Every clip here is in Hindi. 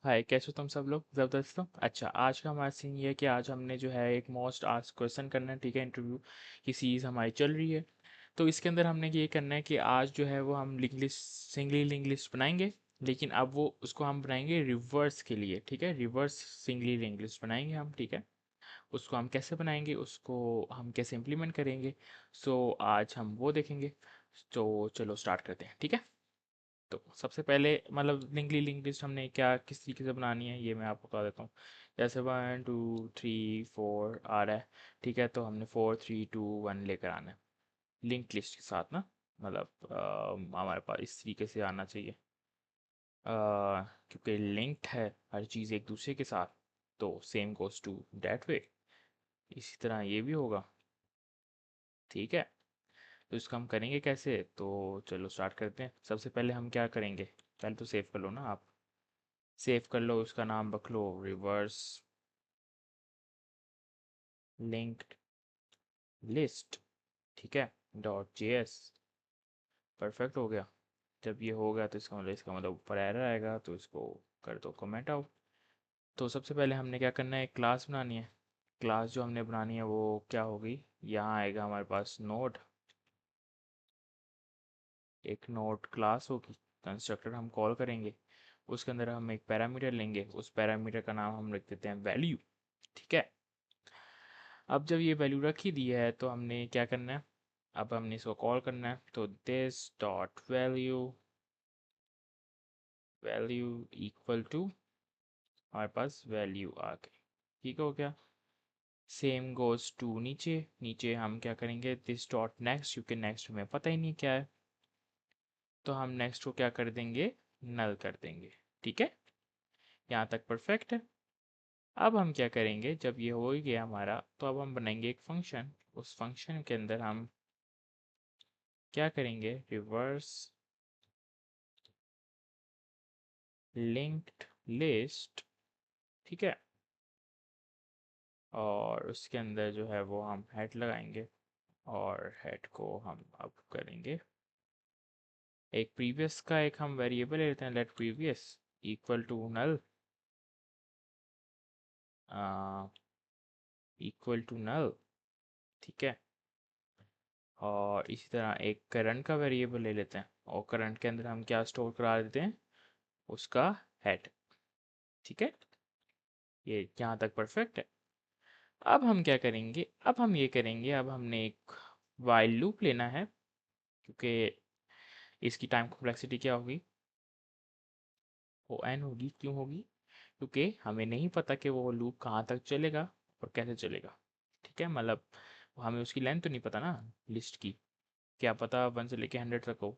हाय, कैसे हो तुम सब लोग ज़बरदस्त हो। अच्छा, आज का हमारा सीन ये है कि आज हमने जो है एक मोस्ट आस्क्ड क्वेश्चन करना है। ठीक है, इंटरव्यू की सीरीज़ हमारी चल रही है। तो इसके अंदर हमने ये करना है कि आज जो है वो हम link list singly link list बनाएंगे। लेकिन अब वो उसको हम बनाएंगे रिवर्स के लिए। ठीक है, रिवर्स सिंगली लिंक लिस्ट बनाएंगे हम। ठीक है, उसको हम कैसे बनाएंगे, उसको हम कैसे इम्प्लीमेंट करेंगे, सो आज हम वो देखेंगे। तो चलो स्टार्ट करते हैं। ठीक है, तो सबसे पहले मतलब लिंक लिस्ट हमने क्या किस तरीके से बनानी है ये मैं आपको बता देता हूँ। जैसे 1 2 3 4 आ रहा है। ठीक है, तो हमने 4 3 2 1 लेकर आना है लिंक लिस्ट के साथ ना। मतलब हमारे पास इस तरीके से आना चाहिए। अ, क्योंकि लिंक्ड है हर चीज़ एक दूसरे के साथ, तो same goes to that way. इसी तरह ये भी होगा। ठीक है, तो इसको हम करेंगे कैसे, तो चलो स्टार्ट करते हैं। सबसे पहले हम क्या करेंगे, पहले तो सेव कर लो ना आप। सेव कर लो, उसका नाम रख लो रिवर्स लिंक्ड लिस्ट। ठीक है, .js। परफेक्ट हो गया। जब ये हो गया तो इसका मतलब ऊपर एरर आएगा, तो इसको कर दो कमेंट आउट। तो सबसे पहले हमने क्या करना है, एक क्लास बनानी है। क्लास जो हमने बनानी है वो क्या होगी, यहाँ आएगा हमारे पास नोड। एक नोड क्लास होगी, कंस्ट्रक्टर हम कॉल करेंगे। उसके अंदर हम एक पैरामीटर लेंगे, उस पैरामीटर का नाम हम रख देते हैं वैल्यू। ठीक है, अब जब ये वैल्यू रखी दी है तो हमने क्या करना है, अब हमने इसको कॉल करना है। तो this dot value value equal to हमारे पास वैल्यू आ गई। ठीक हो गया। सेम गोज टू नीचे। नीचे हम क्या करेंगे, दिस डॉट नेक्स्ट, क्योंकि नेक्स्ट हमें पता ही नहीं क्या है, तो हम नेक्स्ट को क्या कर देंगे, नल कर देंगे। ठीक है, यहाँ तक परफेक्ट है। अब हम क्या करेंगे, जब ये हो ही गया हमारा, तो अब हम बनाएंगे एक फंक्शन। उस फंक्शन के अंदर हम क्या करेंगे, रिवर्स लिंक्ड लिस्ट। ठीक है, और उसके अंदर जो है वो हम हेड लगाएंगे, और हेड को हम अब करेंगे एक प्रीवियस का एक हम वेरिएबल ले लेते हैं, let previous equal to null, equal to null. ठीक है, और इसी तरह एक करंट का वेरिएबल ले लेते हैं, और करंट के अंदर हम क्या स्टोर करा देते हैं, उसका हेड। ठीक है, ये यहाँ तक परफेक्ट है। अब हम क्या करेंगे, अब हम ये करेंगे, अब हमने एक वाइल लूप लेना है, क्योंकि इसकी टाइम कॉम्प्लेक्सिटी क्या होगी, ओ एन होगी। क्यों होगी, क्योंकि हमें नहीं पता कि वो लूप कहाँ तक चलेगा और कैसे चलेगा। ठीक है, मतलब हमें उसकी लेंथ तो नहीं पता ना लिस्ट की। क्या पता 1 से लेके 100 तक हो,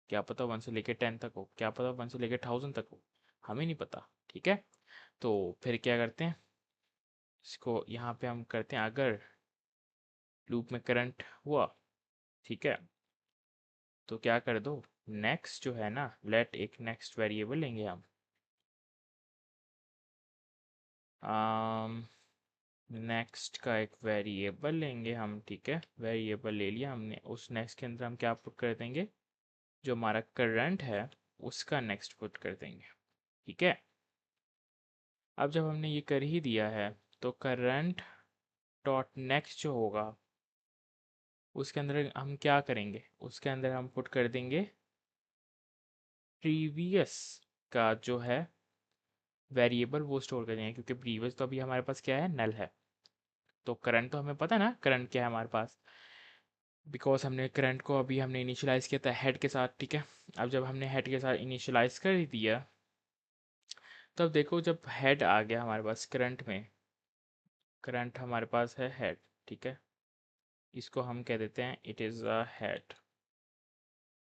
क्या पता 1 से लेके 10 तक हो, क्या पता 1 से लेके 1000 तक हो, हमें नहीं पता। ठीक है, तो फिर क्या करते हैं, इसको यहाँ पे हम करते हैं, अगर लूप में करंट हुआ, ठीक है, तो क्या कर दो, नेक्स्ट जो है ना, लेट एक नेक्स्ट वेरिएबल लेंगे हम। नेक्स्ट का एक वेरिएबल लेंगे हम। ठीक है, वेरिएबल ले लिया हमने, उस नेक्स्ट के अंदर हम क्या पुट कर देंगे, जो हमारा करंट है उसका नेक्स्ट पुट कर देंगे। ठीक है, अब जब हमने ये कर ही दिया है, तो करंट डॉट नेक्स्ट जो होगा उसके अंदर हम क्या करेंगे, उसके अंदर हम पुट कर देंगे प्रीवियस का जो है वेरिएबल, वो स्टोर कर देंगे, क्योंकि प्रीवियस तो अभी हमारे पास क्या है, नल है। तो करंट तो हमें पता है ना, करंट क्या है हमारे पास, बिकॉज हमने करंट को अभी हमने इनिशियलाइज किया था हेड के साथ। ठीक है, अब जब हमने हेड के साथ इनिशियलाइज कर दिया, तब देखो जब हेड आ गया हमारे पास करंट में, करंट हमारे पास है हेड। ठीक है, इसको हम कह देते हैं इट इज़ अ हेड।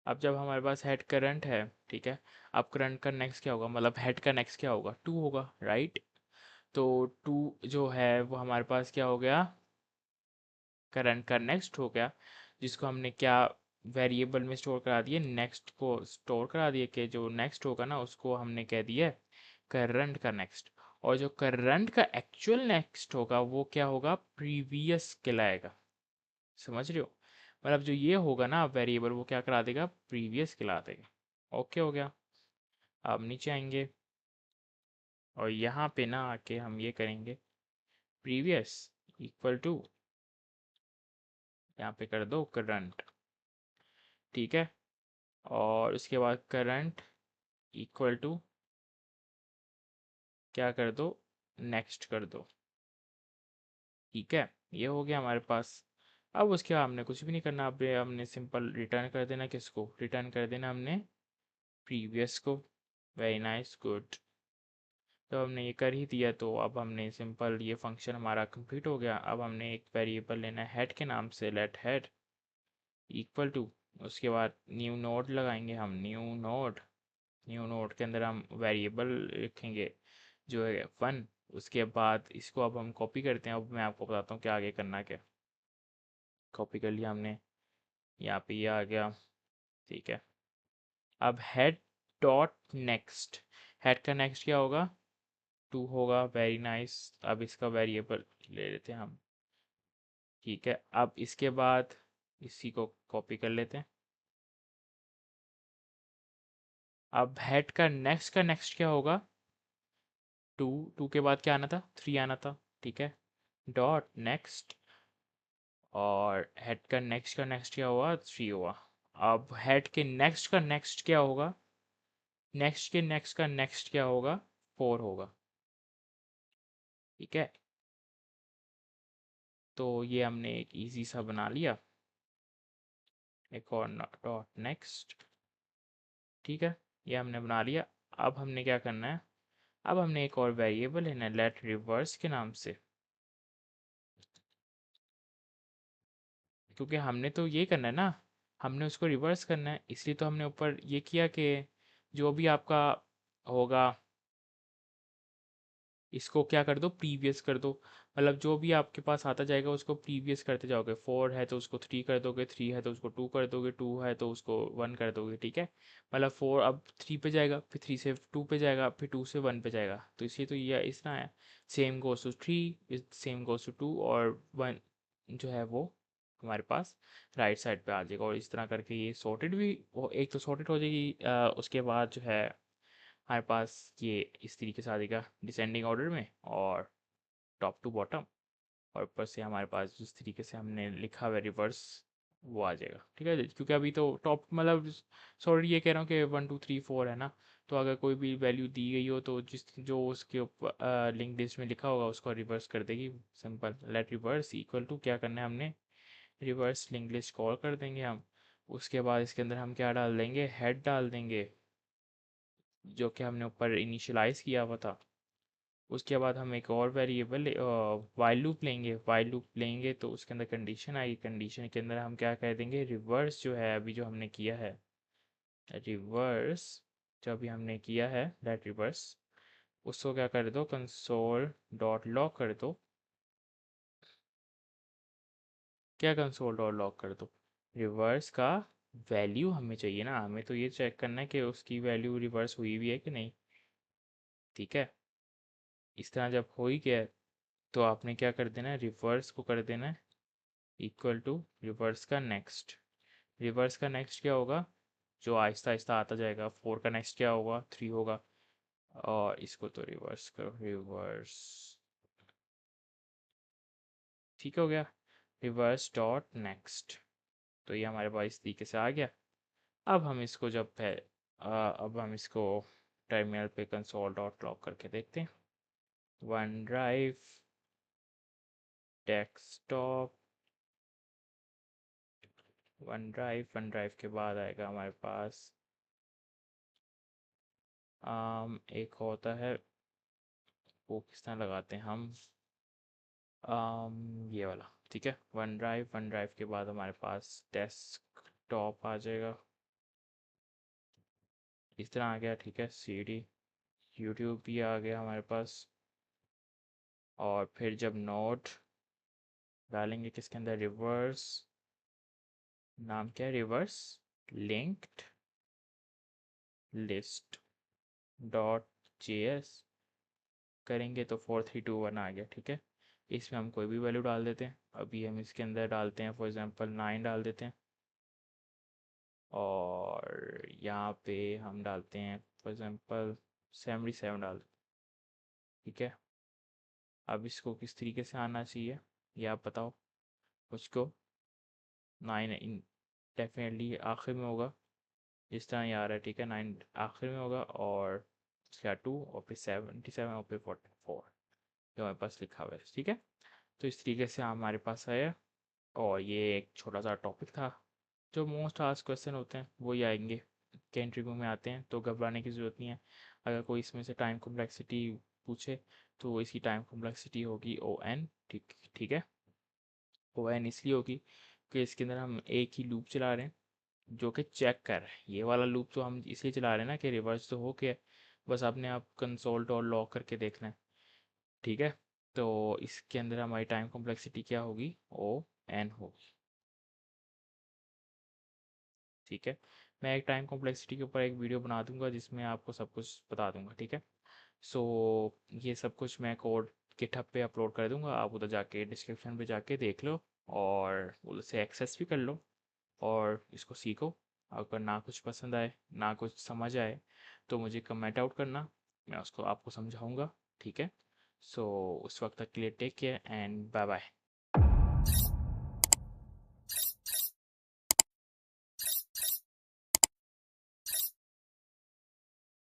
अब जब हमारे पास हेड करंट है, ठीक है, अब करंट का नेक्स्ट क्या होगा, मतलब हेड का नेक्स्ट क्या होगा, टू होगा, राइट। तो टू जो है वो हमारे पास क्या हो गया, करंट का नेक्स्ट हो गया, जिसको हमने क्या वेरिएबल में स्टोर करा दिए, नेक्स्ट को स्टोर करा दिए, कि जो नेक्स्ट होगा ना उसको हमने कह दिया करंट का नेक्स्ट। और जो करंट का एक्चुअल नेक्स्ट होगा वो क्या होगा, प्रीवियस कहलाएगा। समझ रहे हो, मतलब जो ये होगा ना वेरिएबल, वो क्या करा देगा, प्रीवियस कहला देगा। ओके हो गया। अब नीचे आएंगे, और यहाँ पे ना आके हम ये करेंगे प्रीवियस इक्वल टू, यहाँ पे कर दो करंट, ठीक है। और उसके बाद करंट इक्वल टू क्या कर दो, नेक्स्ट कर दो, ठीक है। ये हो गया हमारे पास। अब उसके बाद हमने कुछ भी नहीं करना, अब हमने सिंपल रिटर्न कर देना, किसको रिटर्न कर देना हमने, प्रीवियस को। Very nice, good. तो हमने ये कर ही दिया, तो अब हमने सिंपल ये फंक्शन हमारा कंप्लीट हो गया। अब हमने एक वेरिएबल लेना है हेड के नाम से, लेट हेड इक्वल टू, उसके बाद न्यू नोड लगाएंगे हम, न्यू नोड के अंदर हम वेरिएबल लिखेंगे जो है 1। उसके बाद इसको अब हम कॉपी करते हैं। अब मैं आपको बताता हूँ क्या आगे करना, क्या कॉपी कर लिया हमने, यहाँ पे ये आ गया, ठीक है। अब हेड डॉट नेक्स्ट, हेड का नेक्स्ट क्या होगा, 2 होगा, वेरी नाइस। अब इसका वेरिएबल ले लेते हैं हम, ठीक है। अब इसके बाद इसी को कॉपी कर लेते हैं। अब हेड का नेक्स्ट क्या होगा, 2, 2 के बाद क्या आना था, 3 आना था, ठीक है। डॉट नेक्स्ट, और हेड का नेक्स्ट क्या हुआ, 3 हुआ। अब हेड के नेक्स्ट का नेक्स्ट क्या होगा, नेक्स्ट के नेक्स्ट का नेक्स्ट क्या होगा, 4 होगा, ठीक है। तो ये हमने एक इजी सा बना लिया, एक और डॉट नेक्स्ट, ठीक है। ये हमने बना लिया। अब हमने क्या करना है, अब हमने एक और वेरिएबल लेना है लेट रिवर्स के नाम से, क्योंकि हमने तो ये करना है ना, हमने उसको रिवर्स करना है, इसलिए तो हमने ऊपर ये किया कि जो भी आपका होगा इसको क्या कर दो, प्रीवियस कर दो। मतलब जो भी आपके पास आता जाएगा उसको प्रीवियस करते जाओगे, 4 है तो उसको 3 कर दोगे, 3 है तो उसको 2 कर दोगे, 2 है तो उसको 1 कर दोगे, ठीक है। मतलब 4 अब 3 पे जाएगा, फिर 3 से 2 पे जाएगा, फिर 2 से 1 पे जाएगा, तो इसलिए तो ये इस तरह है, same goes to 3, same goes to 2, और 1 जो है वो हमारे पास राइट साइड पे आ जाएगा। और इस तरह करके ये सॉर्टेड भी एक तो सॉर्टेड हो जाएगी, उसके बाद जो है हमारे पास ये इस तरीके से आ जाएगा डिसेंडिंग ऑर्डर में, और टॉप टू बॉटम, और ऊपर से हमारे पास जिस तरीके से हमने लिखा हुआ है रिवर्स वो आ जाएगा, ठीक है। क्योंकि अभी तो टॉप मतलब सॉरी ये कह रहा हूँ कि 1 2 3 4 है ना, तो अगर कोई भी वैल्यू दी गई हो तो जिस जो उसके ऊपर लिंक लिस्ट में लिखा होगा उसको रिवर्स कर देगी। Simple let reverse equal to क्या करना है हमने, रिवर्स लिंक लिस्ट कॉल कर देंगे हम। उसके बाद इसके अंदर हम क्या डाल देंगे, हेड डाल देंगे, जो कि हमने ऊपर इनिशियलाइज किया हुआ था। उसके बाद हम एक और वेरिएबल वाइल लूप लेंगे, वाइल लूप लेंगे तो उसके अंदर कंडीशन आएगी, कंडीशन के अंदर हम क्या कह देंगे, रिवर्स जो है अभी जो हमने किया है, रिवर्स जो अभी हमने किया है दैट रिवर्स, उसको क्या कर दो, कंसोल डॉट लॉग कर दो। क्या कंसोल डॉट लॉग कर दो, रिवर्स का वैल्यू हमें चाहिए ना, हमें तो ये चेक करना है कि उसकी वैल्यू रिवर्स हुई भी है कि नहीं, ठीक है। इस तरह जब हो ही गया तो आपने क्या कर देना है, रिवर्स को कर देना है इक्वल टू रिवर्स का नेक्स्ट। रिवर्स का नेक्स्ट क्या होगा, जो आहिस्ता आहिस्ता आता जाएगा, 4 का नेक्स्ट क्या होगा, 3 होगा, और इसको तो रिवर्स करो, रिवर्स, ठीक हो गया, रिवर्स डॉट नेक्स्ट। तो ये हमारे पास इस तरीके से आ गया। अब हम इसको जब है अब हम इसको टर्मिनल पे कंसोल डॉट लॉग करके देखते हैं, one drive desktop, one drive के बाद आएगा हमारे पास एक होता है, वो किस तरह लगाते हैं हम, ये वाला, ठीक है। वन ड्राइव के बाद हमारे पास डेस्कटॉप आ जाएगा, इस तरह आ गया, ठीक है। सीडी यूट्यूब भी आ गया हमारे पास। और फिर जब नोट डालेंगे किसके अंदर, रिवर्स, नाम क्या है, reverse linked list dot JS करेंगे तो 4321 आ गया, ठीक है। इसमें हम कोई भी वैल्यू डाल देते हैं, अभी हम इसके अंदर डालते हैं फॉर एग्जांपल 9 डाल देते हैं, और यहाँ पे हम डालते हैं फॉर एग्जांपल 77 डाल, ठीक है, अब इसको किस तरीके से आना चाहिए ये आप बताओ मुझको। 9 डेफिनेटली आखिर में होगा, इस तरह ये आ रहा है, ठीक है। 9 आखिर में होगा और इसका 2 और फिर 77 और फिर 44 जो हमारे पास लिखा हुआ है, ठीक है। तो इस तरीके से हमारे पास आया, और ये एक छोटा सा टॉपिक था। जो मोस्ट आस्क्ड क्वेश्चन होते हैं वही आएंगे के इंटरव्यू में आते हैं, तो घबराने की ज़रूरत नहीं है। अगर कोई इसमें से टाइम कॉम्प्लेक्सिटी पूछे तो इसकी टाइम कॉम्प्लेक्सिटी होगी ओ एन, ठीक ठीक है। ओ एन इसलिए होगी कि इसके अंदर हम एक ही लूप चला रहे हैं जो कि चेक कर रहे हैं। ये वाला लूप तो हम इसलिए चला रहे हैं ना कि रिवर्स तो हो गया, बस आपने आप कंसोल डॉट लॉग करके देखना है, ठीक है। तो इसके अंदर हमारी टाइम कॉम्प्लेक्सिटी क्या होगी, ओ एन होगी, ठीक है। मैं एक टाइम कॉम्प्लेक्सिटी के ऊपर एक वीडियो बना दूंगा जिसमें आपको सब कुछ बता दूंगा, ठीक है। सो ये सब कुछ मैं कोड गिटहब पे अपलोड कर दूंगा, आप उधर जाके डिस्क्रिप्शन पे जाके देख लो और उधर से एक्सेस भी कर लो और इसको सीखो। अगर ना कुछ पसंद आए, ना कुछ समझ आए, तो मुझे कमेंट आउट करना, मैं उसको आपको समझाऊंगा, ठीक है। सो उस वक्त तक के लिए take care and bye bye.